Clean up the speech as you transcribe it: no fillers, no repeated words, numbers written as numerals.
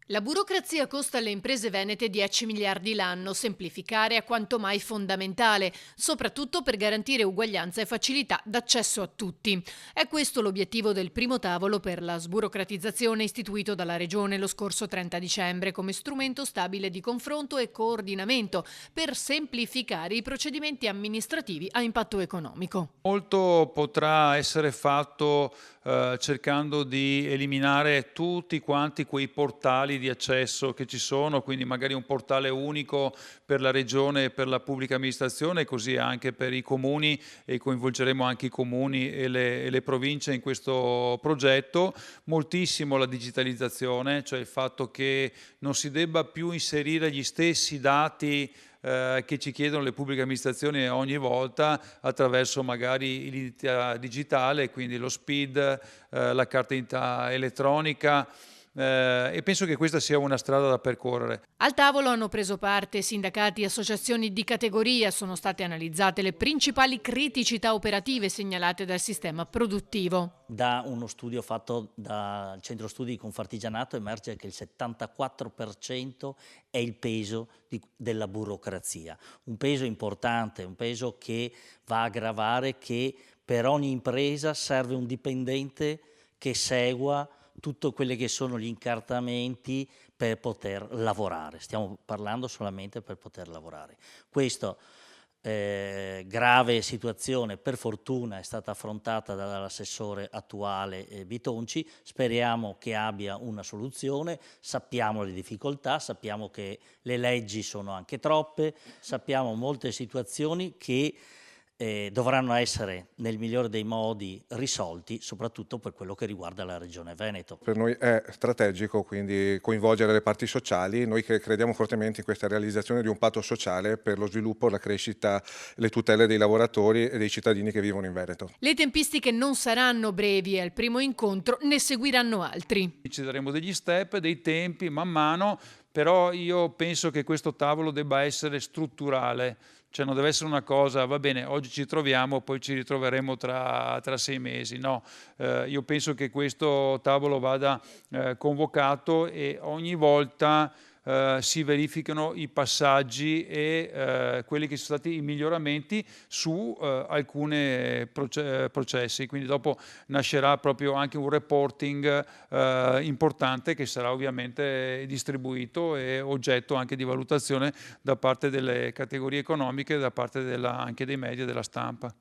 La burocrazia costa alle imprese venete 10 miliardi l'anno. Semplificare è quanto mai fondamentale, soprattutto per garantire uguaglianza e facilità d'accesso a tutti. È questo l'obiettivo del primo tavolo per la sburocratizzazione istituito dalla Regione lo scorso 30 dicembre come strumento stabile di confronto e coordinamento per semplificare i procedimenti amministrativi a impatto economico. Molto potrà essere fatto cercando di eliminare tutti quanti quei portali di accesso che ci sono, quindi magari un portale unico per la regione e per la pubblica amministrazione, così anche per i comuni, e coinvolgeremo anche i comuni e le province in questo progetto. Moltissimo la digitalizzazione, cioè il fatto che non si debba più inserire gli stessi dati che ci chiedono le pubbliche amministrazioni ogni volta attraverso magari l'identità digitale, quindi lo SPID, la carta d'identità elettronica, e penso che questa sia una strada da percorrere. Al tavolo hanno preso parte sindacati e associazioni di categoria, sono state analizzate le principali criticità operative segnalate dal sistema produttivo. Da uno studio fatto dal Centro Studi di Confartigianato emerge che il 74% è il peso della burocrazia, un peso importante, un peso che va a gravare, che per ogni impresa serve un dipendente che segua tutti quelli che sono gli incartamenti per poter lavorare. Stiamo parlando solamente per poter lavorare. Questo grave situazione per fortuna è stata affrontata dall'assessore attuale Bitonci, speriamo che abbia una soluzione, sappiamo le difficoltà, sappiamo che le leggi sono anche troppe, sappiamo molte situazioni che dovranno essere nel migliore dei modi risolti, soprattutto per quello che riguarda la Regione Veneto. Per noi è strategico quindi coinvolgere le parti sociali, noi che crediamo fortemente in questa realizzazione di un patto sociale per lo sviluppo, la crescita, le tutele dei lavoratori e dei cittadini che vivono in Veneto. Le tempistiche non saranno brevi e al primo incontro ne seguiranno altri. Ci daremo degli step, dei tempi man mano, però io penso che questo tavolo debba essere strutturale, cioè non deve essere una cosa, va bene, oggi ci troviamo, poi ci ritroveremo tra 6 mesi, no. Io penso che questo tavolo vada convocato e ogni volta si verificano i passaggi e quelli che sono stati i miglioramenti su alcuni processi, quindi dopo nascerà proprio anche un reporting importante che sarà ovviamente distribuito e oggetto anche di valutazione da parte delle categorie economiche, da parte anche dei media e della stampa.